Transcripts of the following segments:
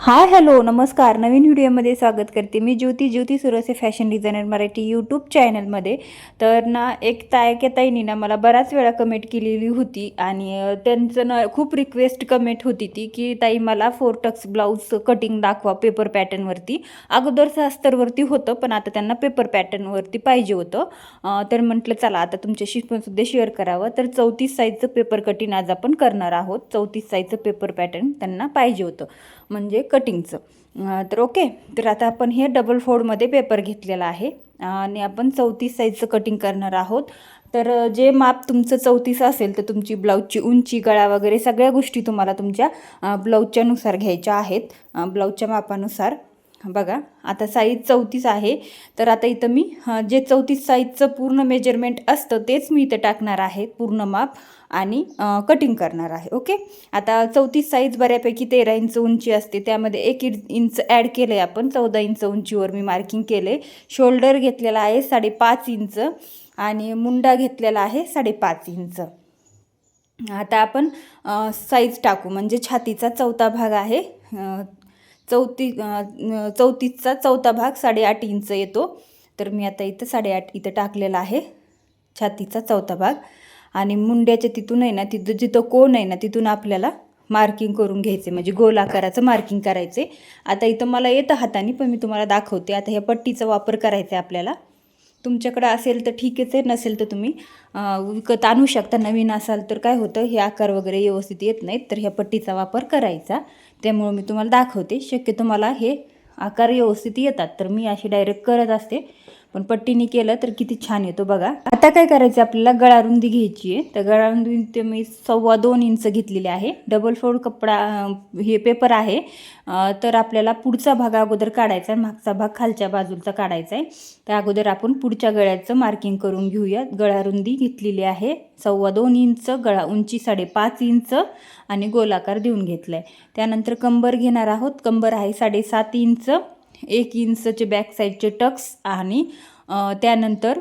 Hi hello नमस्कार. नवीन व्हिडिओमध्ये स्वागत करते मी ज्योती Surse fashion designer Marathi YouTube चॅनलमध्ये. तर ना एक ताईनी ना मला बराच वेळा कमेंट केलेली होती आणि त्यांचं ना खूप रिक्वेस्ट कमेंट होती ती की ताई मला 4 टक्स ब्लाऊज कटिंग दाखवा पेपर पॅटर्नवरती. अगोदर अस्तरवरती होतं पण आता त्यांना पेपर पॅटर्नवरती पाहिजे होतं. तर म्हटलं चला आता तुमच्याशी पण सुद्धा शेअर करावं. तर 34 साईजचं पेपर कटिंग आज आपण करणार आहोत. 34 साईजचं पेपर पॅटर्न त्यांना पाहिजे होतं म्हणजे कटिंगचं. तर ओके. तर आता आपण हे डबल फोल्डमध्ये पेपर घेतलेला आहे आणि आपण 34 साईजचं कटिंग करणार आहोत. तर जे माप तुमचं 34 असेल तर तुमची ब्लाऊजची उंची गळा वगैरे सगळ्या गोष्टी तुम्हाला तुमच्या ब्लाऊजच्या नुसार घ्यायच्या आहेत. ब्लाऊजच्या मापानुसार बघा आता साईज 34 आहे. तर आता इथं मी जे 34 साईजचं पूर्ण मेजरमेंट असतं तेच मी इथं टाकणार आहे पूर्ण माप आणि कटिंग करणार आहे. ओके. आता 34 साईज बऱ्यापैकी 13 इंच उंची असते, त्यामध्ये 1 इंच ॲड केलं आहे आपण. 14 इंच उंचीवर मी मार्किंग केलं आहे. शोल्डर घेतलेला आहे 5.5 इंच आणि मुंडा घेतलेला आहे 5.5 इंच. आता आपण साईज टाकू म्हणजे छातीचा चौथा भाग आहे 34चा चौथा भाग 8.5 इंच येतो. तर मी आता इथं 8.5 इथं टाकलेला आहे छातीचा चौथा भाग. आणि मुंड्याच्या तिथून आहे ना तिथं जिथं कोण आहे ना तिथून आपल्याला मार्किंग करून घ्यायचे म्हणजे गोल आकाराचं मार्किंग करायचे. आता इथं मला येतं हाताने पण मी तुम्हाला दाखवते. आता ह्या पट्टीचा वापर करायचा आहे आपल्याला. तुमच्याकडे असेल तर ठीकच आहे, नसेल तर तुम्ही विकत आणू शकता. नवीन असाल तर काय होतं हे आकार वगैरे व्यवस्थित येत नाहीत तर ह्या पट्टीचा वापर करायचा. त्यामुळं मी तुम्हाला दाखवते. शक्यतो मला हे आकार व्यवस्थित येतात तर मी अशी डायरेक्ट करत असते, पण पट्टीने केलं तर किती छान येतो बघा. आता काय करायचं आपल्याला गळा रुंदी घ्यायची आहे. तर गळा रुंदी मी 2.25 इंच घेतलेली आहे. डबल फोल्ड कपडा हे पेपर आहे. तर आपल्याला पुढचा भाग अगोदर काढायचा आहे, मागचा भाग खालच्या बाजूचा काढायचा आहे. तर अगोदर आपण पुढच्या गळ्याचं मार्किंग करून घेऊया. गळा रुंदी घेतलेली आहे 2.25 इंच, गळा उंची 5.5 इंच आणि गोलाकार देऊन घेतला आहे. त्यानंतर कंबर घेणार आहोत. कंबर आहे 7.5 इंच, 1 इंचचे बॅक साईडचे टक्स आणि त्यानंतर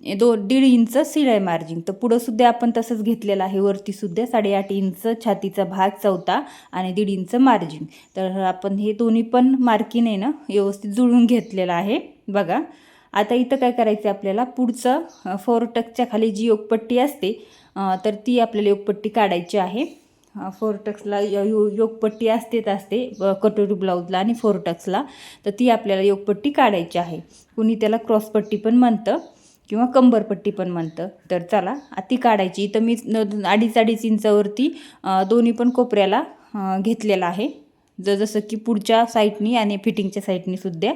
1.5 इंच शिलाई मार्जिन. तर पुढंसुद्धा आपण तसंच घेतलेलं आहे. वरतीसुद्धा 8.5 इंच छातीचा भाग चौथा आणि 1.5 इंच मार्जिन. तर आपण हे दोन्ही पण मार्किंग आहे ना व्यवस्थित जुळून घेतलेलं आहे बघा. आता इथं काय करायचं आपल्याला पुढचं 4 टक्सच्या खाली जी योगपट्टी असते तर ती आपल्याला योगपट्टी काढायची आहे. 4 टक्सला योगपट्टी असते कटोरी ब्लाऊजला आणि 4 टक्सला. तर ती आपल्याला योगपट्टी काढायची आहे. कुणी त्याला क्रॉसपट्टी पण म्हणतं किंवा कंबरपट्टी पण म्हणतं. तर चला ती काढायची. तर मी 2.5 इंचावरती दोन्ही पण कोपऱ्याला घेतलेला आहे. जसं की पुढच्या साईडनी आणि फिटिंगच्या साईडनी सुद्धा.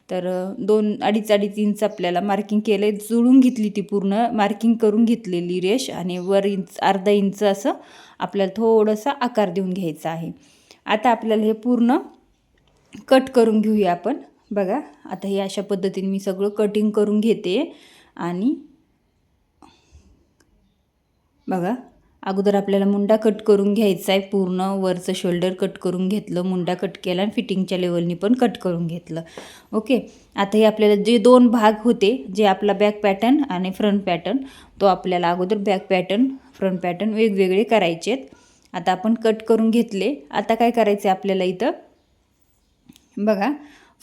तर 2-2.5 इंच आपल्याला मार्किंग केलं आहे. जुळून घेतली ती पूर्ण मार्किंग करून घेतलेली रेष आणि वर अर्धा इंच असं आपल्याला थोडंसं आकार देऊन घ्यायचा आहे. आता आपल्याला हे पूर्ण कट करून घेऊया आपण बघा. आता हे अशा पद्धतीने मी सगळं कटिंग करून घेते आणि बघा अगोदर आपल्याला मुंडा कट करून घ्यायचा आहे. पूर्ण वरचं शोल्डर कट करून घेतलं, मुंडा कट केला आणि फिटिंगच्या लेवलनी पण कट करून घेतलं. ओके. आता हे आपल्याला जे 2 भाग होते जे आपला बॅक पॅटर्न आणि फ्रंट पॅटर्न तो आपल्याला अगोदर बॅक पॅटर्न फ्रंट पॅटर्न वेगवेगळे करायचे आहेत. आता आपण कट करून घेतले. आता काय करायचं आहे आपल्याला इथं बघा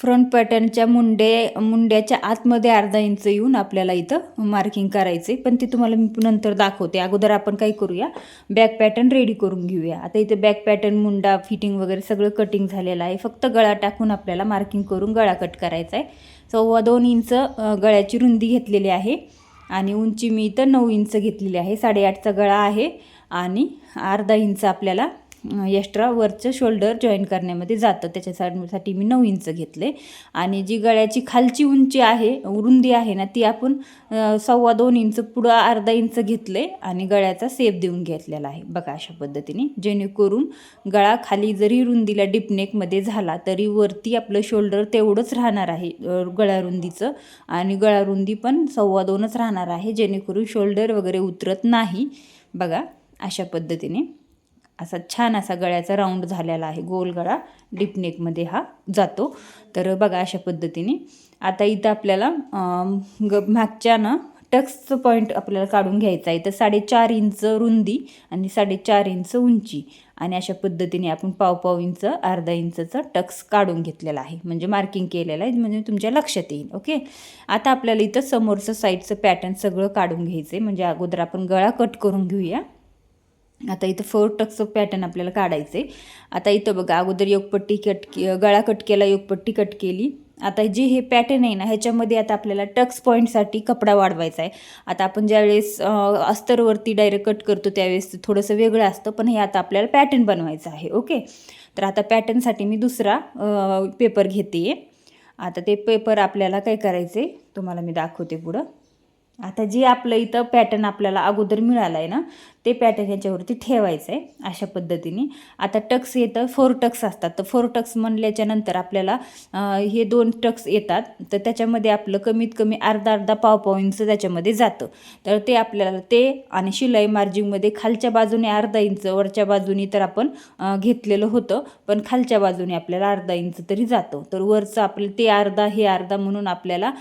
फ्रंट पॅटर्नच्या मुंड्याच्या आतमध्ये अर्धा इंच येऊन आपल्याला इथं मार्किंग करायचं आहे. पण ते तुम्हाला मी नंतर दाखवते. अगोदर आपण काय करूया बॅक पॅटर्न रेडी करून घेऊया. आता इथे बॅक पॅटर्न मुंडा फिटिंग वगैरे सगळं कटिंग झालेलं आहे. फक्त गळा टाकून आपल्याला मार्किंग करून गळा कट करायचा आहे. 2.25 इंच गळ्याची रुंदी घेतलेली आहे आणि उंची मी इथं 9 इंच घेतलेली आहे. 8.5चा गळा आहे आणि अर्धा इंच आपल्याला एक्स्ट्रा वरचं शोल्डर जॉईन करण्यामध्ये जातं. त्याच्यासाठी मी 9 इंच घेतले. आणि जी गळ्याची खालची उंची आहे रुंदी आहे ना ती आपण 2.25 इंच पुढं अर्धा इंच घेतले आणि गळ्याचा सेप देऊन घेतलेला आहे बघा अशा पद्धतीने. जेणेकरून गळा खाली जरी रुंदीला डिपनेकमध्ये झाला तरी वरती आपलं शोल्डर तेवढंच राहणार आहे गळा रुंदीचं आणि गळा रुंदी पण 2.25च राहणार आहे. जेणेकरून शोल्डर वगैरे उतरत नाही बघा अशा पद्धतीने. असा छान असा गळ्याचा राऊंड झालेला आहे. गोल गळा डिपनेकमध्ये हा जातो. तर बघा अशा पद्धतीने. आता इथं आपल्याला मागच्या ना टक्सचं पॉईंट आपल्याला काढून घ्यायचा आहे. तर 4.5 इंच रुंदी आणि 4.5 इंच उंची आणि अशा पद्धतीने आपण पाव इंच अर्धा इंचचं टक्स काढून घेतलेला आहे, म्हणजे मार्किंग केलेलं आहे, म्हणजे तुमच्या लक्षात येईल. ओके, आता आपल्याला इथं समोरचं साईडचं पॅटर्न सगळं काढून घ्यायचं आहे. म्हणजे अगोदर आपण गळा कट करून घेऊया. आता इथं 4 टक्सचं पॅटर्न आपल्याला काढायचं आहे. आता इथं बघा, अगोदर योगपट्टी गळा कट केला, योगपट्टी कट केली. आता जे हे पॅटर्न आहे ना, ह्याच्यामध्ये आता आपल्याला टक्स पॉईंटसाठी कपडा वाढवायचा आहे. आता आपण ज्यावेळेस अस्तरवरती डायरेक्ट कट करतो त्यावेळेस थोडंसं वेगळं असतं, पण हे आता आपल्याला पॅटर्न बनवायचं आहे. ओके, तर आता पॅटर्नसाठी मी दुसरा पेपर घेते. आता ते पेपर आपल्याला काय करायचं आहे तुम्हाला मी दाखवते पुढं. आता जे आपलं इथं पॅटर्न आपल्याला अगोदर मिळालं आहे ना, ते पॅटर्न ह्याच्यावरती ठेवायचं आहे अशा पद्धतीने. आता टक्स येतं 4 टक्स असतात, तर 4 टक्स म्हणल्याच्यानंतर आपल्याला हे 2 टक्स येतात, तर त्याच्यामध्ये आपलं कमीत कमी अर्धा पाव इंच त्याच्यामध्ये जातं. तर ते आपल्याला ते आणि शिलाई मार्जिंगमध्ये खालच्या बाजूने अर्धा इंच, वरच्या बाजूने तर आपण घेतलेलं होतं, पण खालच्या बाजूने आपल्याला अर्धा इंच तरी जातं. तर वरचं आपलं ते अर्धा हे अर्धा म्हणून आपल्याला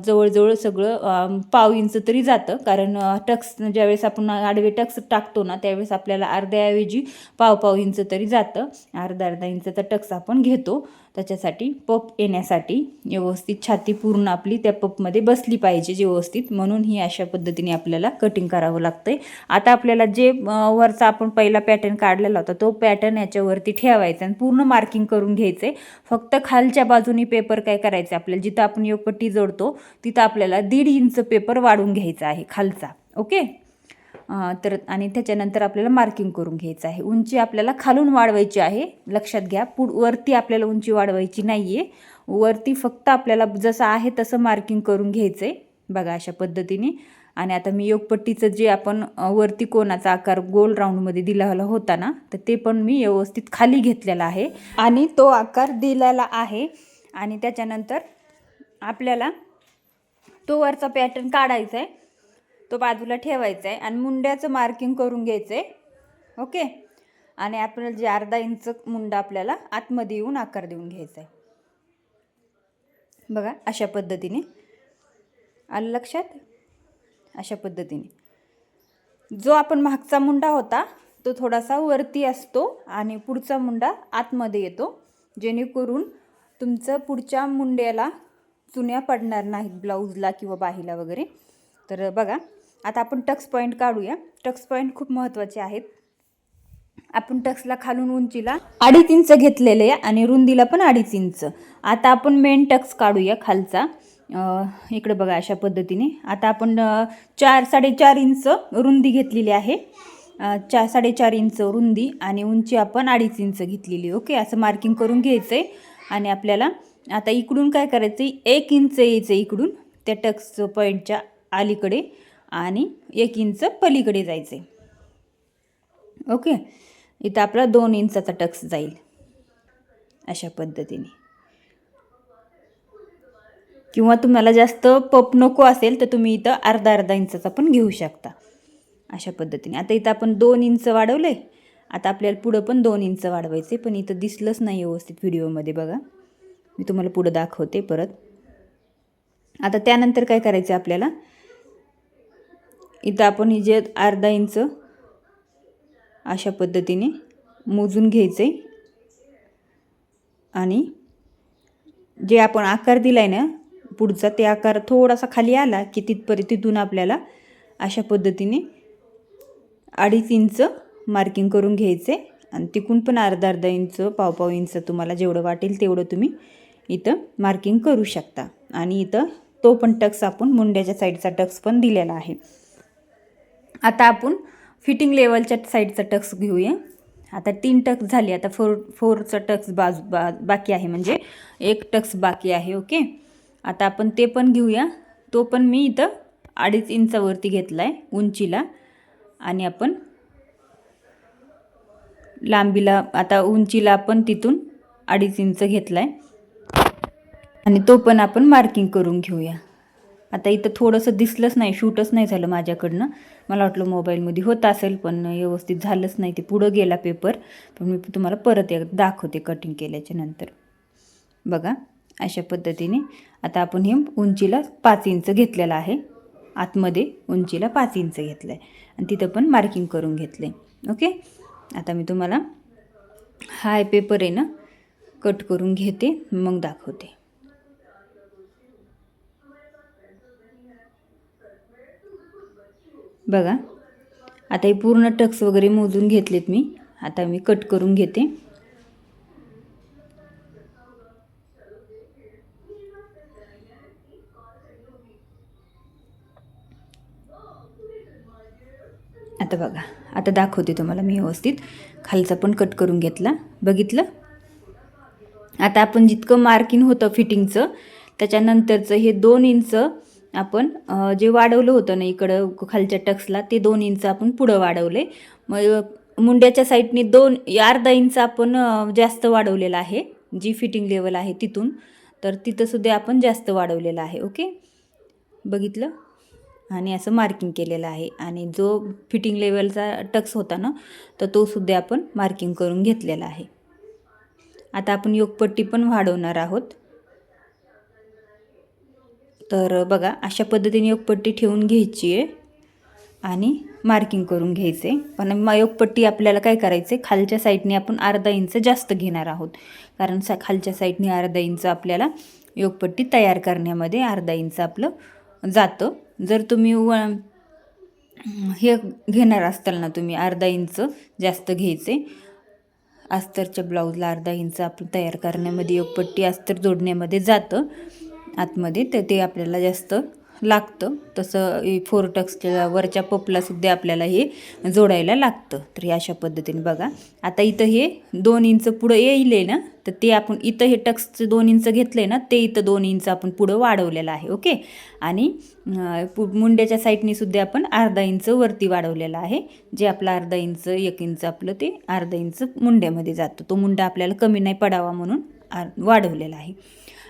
जवळजवळ सगळं पाव इंच तरी जातं. कारण टक्स ज्यावेळेस आपण आडवे टक्स टाकतो ना, त्यावेळेस आपल्याला अर्ध्याऐवजी पाव इंच तरी जातं. अर्धा इंचचा टक्स आपण घेतो त्याच्यासाठी पप येण्यासाठी. व्यवस्थित छाती पूर्ण आपली त्या पपमध्ये बसली पाहिजे व्यवस्थित, म्हणून ही अशा पद्धतीने आपल्याला कटिंग करावं लागतंय. आता आपल्याला जे वरचा आपण पहिला पॅटर्न काढलेला होता तो पॅटर्न याच्यावरती ठेवायचा आणि पूर्ण मार्किंग करून घ्यायचं आहे. फक्त खालच्या बाजूनी पेपर काय करायचं आपल्याला, जिथं आपण योगपट्टी जोडतो तिथं आपल्याला 1.5 इंच पेपर वाढून घ्यायचा आहे खालचा. ओके, तर आणि त्याच्यानंतर आपल्याला मार्किंग करून घ्यायचं आहे. उंची आपल्याला खालून वाढवायची आहे, लक्षात घ्या. वरती आपल्याला उंची वाढवायची नाही आहे, वरती फक्त आपल्याला जसं आहे तसं मार्किंग करून घ्यायचं आहे बघा अशा पद्धतीने. आणि आता मी योगपट्टीचं जे आपण वरती कोणाचा आकार गोल राऊंडमध्ये दिलेला होता ना, तर ते पण मी व्यवस्थित खाली घेतलेला आहे आणि तो आकार दिलेला आहे. आणि त्याच्यानंतर आपल्याला तो वरचा पॅटर्न काढायचा आहे, तो बाजूला ठेवायचा आहे आणि मुंड्याचं मार्किंग करून घ्यायचं आहे. ओके, आणि आपल्याला जे अर्धा इंच मुंडा आपल्याला आतमध्ये येऊन आकार देऊन घ्यायचा आहे बघा अशा पद्धतीने. आलं लक्षात? अशा पद्धतीने जो आपण मागचा मुंडा होता तो थोडासा वरती असतो आणि पुढचा मुंडा आतमध्ये येतो, जेणेकरून तुमचं पुढच्या मुंड्याला चुन्या पडणार नाहीत ब्लाऊजला किंवा बाहीला वगैरे. तर बघा आता आपण टक्स पॉईंट काढूया. टक्स पॉईंट खूप महत्त्वाचे आहेत. आपण टक्सला खालून उंचीला 2.5 इंच घेतलेले आहे आणि रुंदीला पण 2.5 इंच. आता आपण मेन टक्स काढूया खालचा. इकडे बघा अशा पद्धतीने. आता आपण 4-4.5 इंच रुंदी घेतलेली आहे, 4-4.5 इंच रुंदी आणि उंची आपण 2.5 इंच घेतलेली. ओके, असं मार्किंग करून घ्यायचं आहे. आणि आपल्याला आता इकडून काय करायचं, 1 इंच यायचं इकडून त्या टक्स पॉईंटच्या अलीकडे आणि 1 इंच पलीकडे जायचं आहे. ओके, इथं आपला 2 इंचाचा टक्स जाईल अशा पद्धतीने. किंवा तुम्हाला जास्त पप नको असेल तर तुम्ही इथं अर्धा इंचाचा पण घेऊ शकता अशा पद्धतीने. आता इथं आपण 2 इंच वाढवलं आहे, आता आपल्याला पुढं पण 2 इंच वाढवायचे, पण इथं दिसलंच नाही व्यवस्थित व्हिडिओमध्ये बघा, मी तुम्हाला पुढं दाखवते परत. आता त्यानंतर काय करायचं आपल्याला, इथं आपण ही जे अर्धा इंच अशा पद्धतीने मोजून घ्यायचे आणि जे आपण आकार दिलाय ना पुढचा, ते आकार थोडासा खाली आला की तिथून आपल्याला अशा पद्धतीने 2.5 इंच मार्किंग करून घ्यायचे आणि तिकून पण अर्धा इंच पाव इंच तुम्हाला जेवढं वाटेल तेवढं तुम्ही इथं मार्किंग करू शकता. आणि इथं तो पण टक्स आपण मुंड्याच्या साईडचा टक्स पण दिलेला आहे. आता आपण फिटिंग लेवलच्या साईडचा टक्स घेऊया. आता 3 टक्स झाले, आता 4चा टक्स बाकी आहे, म्हणजे 1 टक्स बाकी आहे. ओके, आता आपण ते पण घेऊया. तो पण मी इथं 2.5 इंचावरती घेतला आहे उंचीला आणि आपण लांबीला आता उंचीला आपण तिथून 2.5 इंच घेतला आहे आणि तो पण आपण मार्किंग करून घेऊया. आता इथं थोडंसं दिसलंच नाही, शूटच नाही झालं माझ्याकडनं. मला वाटलं मोबाईलमध्ये होत असेल, पण व्यवस्थित झालंच नाही, ते पुढं गेला पेपर. पण मी तुम्हाला परत एकदा दाखवते कटिंग केल्याच्या नंतर. बघा अशा पद्धतीने आता आपण हे उंचीला 5 इंच घेतलेलं आहे, आतमध्ये उंचीला 5 इंच घेतलं आहे आणि तिथं पण मार्किंग करून घेतलं आहे. ओके, आता मी तुम्हाला हाय पेपर आहे ना, कट करून घेते मग दाखवते. बघा आता हे पूर्ण टक्स वगैरे मोजून घेतलेत मी. आता मी कट करून घेते. आता बघा, आता दाखवते तुम्हाला मी व्यवस्थित. खालचा पण कट करून घेतला, बघितलं. आता आपण जितकं मार्किंग होतं फिटिंगचं त्याच्यानंतरचं हे 2 इंच आपण जे वाढवलं होतं ना इकडं खालच्या टक्सला, ते 2 इंच आपण पुढं वाढवले. मग मुंड्याच्या साईडने अर्धा इंच आपण जास्त वाढवलेला आहे, जी फिटिंग लेवल आहे तिथून. तर तिथं सुद्धा आपण जास्त वाढवलेलं आहे. ओके, बघितलं. आणि असं मार्किंग केलेलं आहे. आणि जो फिटिंग लेवलचा टक्स होता ना, तर तो सुद्धा आपण मार्किंग करून घेतलेला आहे. आता आपण योगपट्टी पण वाढवणार आहोत. तर बघा अशा पद्धतीने योगपट्टी ठेवून घ्यायची आहे आणि मार्किंग करून घ्यायचे. पण योगपट्टी आपल्याला काय करायचे, खालच्या साईडने आपण अर्धा इंच जास्त घेणार आहोत. कारण खालच्या साईडने अर्धा इंच आपल्याला योगपट्टी तयार करण्यामध्ये अर्धा इंच आपलं जातं. जर तुम्ही हे घेणार असताल ना, तुम्ही अर्धा इंच जास्त घ्यायचे. अस्तरच्या ब्लाऊजला अर्धा इंच आपण तयार करण्यामध्ये योगपट्टी अस्तर जोडण्यामध्ये जातं आतमध्ये, तर ते आपल्याला जास्त लागतं. तसं 4 टक्सच्या वरच्या पपला सुद्धा आपल्याला हे जोडायला लागतं. तर हे अशा पद्धतीने बघा. आता इथं हे 2 इंच पुढं येईल ना, तर ते आपण इथं हे टक्सचं 2 इंच घेतलं ना, ते इथं 2 इंच आपण पुढं वाढवलेलं आहे. ओके, आणि मुंड्याच्या साईडने सुद्धा आपण अर्धा इंच वरती वाढवलेला आहे. जे आपलं अर्धा इंच 1 इंच आपलं ते अर्धा इंच मुंड्यामध्ये जातं. तो मुंडा आपल्याला कमी नाही पडावा म्हणून वाढवलेला आहे.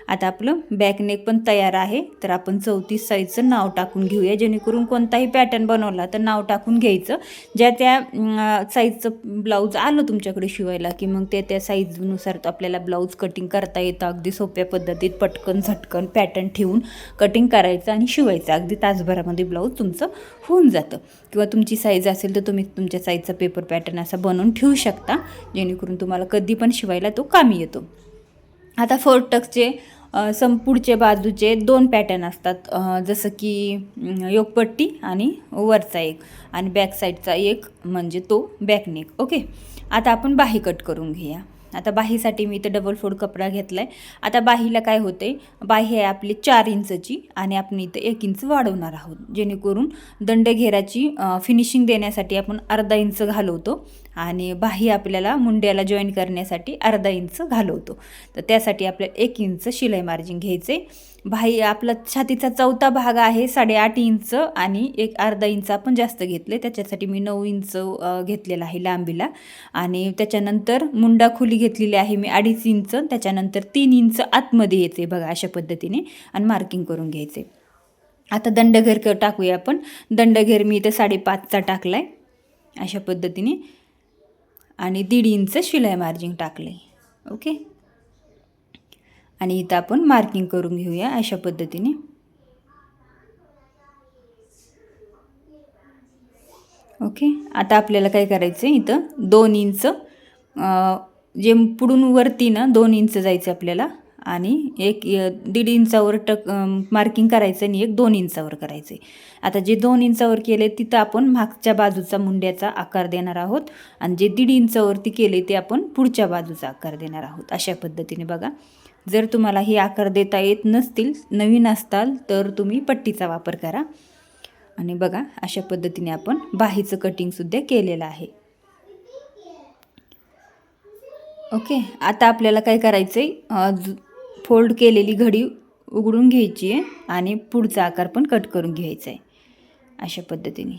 आता आपलं बॅकनेक पण तयार आहे. तर आपण 34 साईजचं नाव टाकून घेऊया, जेणेकरून कोणताही पॅटर्न बनवला तर नाव टाकून घ्यायचं. ज्या त्या साईजचं ब्लाऊज आलं तुमच्याकडे शिवायला की मग त्या साईजनुसार आपल्याला ब्लाऊज कटिंग करता येतं. अगदी सोप्या पद्धतीत पटकन झटकन पॅटर्न ठेवून कटिंग करायचं आणि शिवायचं. अगदी तासभरामध्ये ब्लाऊज तुमचं होऊन जातं. किंवा तुमची साईज असेल तर तुम्ही तुमच्या साईजचा पेपर पॅटर्न असा बनवून ठेवू शकता, जेणेकरून तुम्हाला कधी पण शिवायला तो कामी येतो. आता 4 टक्सचे संपुढचे बाजूचे 2 पॅटर्न असतात, जसं की योगपट्टी आणि वरचा एक आणि बॅक साईडचा एक, म्हणजे तो बॅकनेक. ओके, आता आपण बाही कट करून घेऊया. आता बाहीसाठी मी इथं डबल फोल्ड कपडा घेतला आहे. आता बाहीला काय होते, बाही आहे आपली 4 इंचची आणि आपण इथं 1 इंच वाढवणार आहोत, जेणेकरून दंडघेराची फिनिशिंग देण्यासाठी आपण अर्धा इंच घालवतो आणि बाही आपल्याला मुंड्याला जॉईन करण्यासाठी अर्धा इंच घालवतो. तर त्यासाठी आपल्याला 1 इंच शिलाई मार्जिन घ्यायचे. बाही आपला छातीचा चौथा भाग आहे 8.5 इंच आणि अर्धा इंच आपण जास्त घेतले, त्याच्यासाठी मी 9 इंच घेतलेला आहे लांबीला. आणि त्याच्यानंतर मुंडा खोली घेतलेली आहे मी 2.5 इंच, त्याच्यानंतर 3 इंच आतमध्ये येते बघा अशा पद्धतीने, आणि मार्किंग करून घ्यायचे. आता दंडघेर टाकूया आपण. दंडघेर मी इथं 5.5चा टाकला आहे अशा पद्धतीने, आणि 1.5 इंच शिलाई मार्जिन टाकले. ओके, आणि इथं आपण मार्किंग करून घेऊया अशा पद्धतीने. ओके, आता आपल्याला काय करायचं आहे, इथं 2 इंच जे पुढून वरती ना 2 इंच जायचं आपल्याला, आणि 1.5 इंचावर मार्किंग करायचं आणि 2 इंचावर करायचं. आता जे 2 इंचावर केले तिथं आपण मागच्या बाजूचा मुंड्याचा आकार देणार आहोत, आणि जे 1.5 इंचावरती केले ते आपण पुढच्या बाजूचा आकार देणार आहोत अशा पद्धतीने. बघा, जर तुम्हाला हे आकार देता येत नसतील, नवीन असताल, तर तुम्ही पट्टीचा वापर करा. आणि बघा अशा पद्धतीने आपण बाहीचं कटिंगसुद्धा केलेलं आहे. ओके, आता आपल्याला काय करायचं आहे, फोल्ड केलेली घडी उघडून घ्यायची आहे आणि पुढचा आकार पण कट करून घ्यायचा आहे अशा पद्धतीने.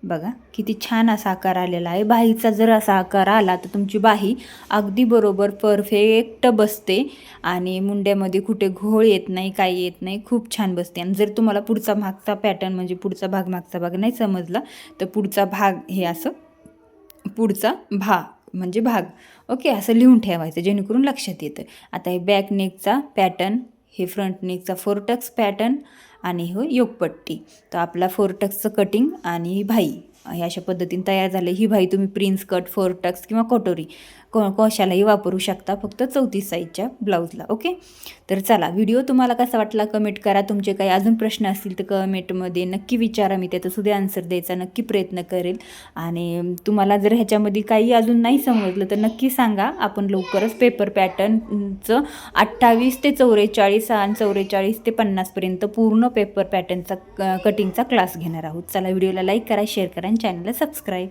बघा किती छान असा आकार आलेला आहे. बाहीचा जर असा आकार आला तर तुमची बाही अगदी बरोबर परफेक्ट बसते आणि मुंड्यामध्ये कुठे घोळ येत नाही, काही येत नाही, खूप छान बसते. आणि जर तुम्हाला पुढचा मागचा पॅटर्न म्हणजे पुढचा भाग मागचा भाग नाही समजला तर पुढचा भाग हे असं पुढचा म्हणजे भाग, ओके, असं लिहून ठेवायचं जेणेकरून लक्षात येतं. आता हे बॅक नेकचा पॅटर्न, हे फ्रंट नेकचा 4 टक्स पॅटर्न आणि हो योगपट्टी. तर आपला 4 टक्सचं कटिंग आणि ही बाही हे अशा पद्धतीने तयार झालं. ही बाही तुम्ही प्रिन्स कट, 4 टक्स किंवा कटोरी कशालाही वापरू शकता, फक्त 34 साईजच्या ब्लाऊजला. ओके, तर चला, व्हिडिओ तुम्हाला कसा वाटला कमेंट करा. तुमचे काही अजून प्रश्न असतील तर कमेंटमध्ये नक्की विचारा, मी त्याचासुद्धा आन्सर द्यायचा नक्की प्रयत्न करेल. आणि तुम्हाला जर ह्याच्यामध्ये काही अजून नाही समजलं तर नक्की सांगा. आपण लवकरच पेपर पॅटर्नचं 28 ते 44 आणि 44 ते 50पर्यंत पूर्ण पेपर पॅटर्नचा कटिंगचा क्लास घेणार आहोत. चला, व्हिडिओला लाईक करा, शेअर करा आणि चॅनलला सबस्क्राईब.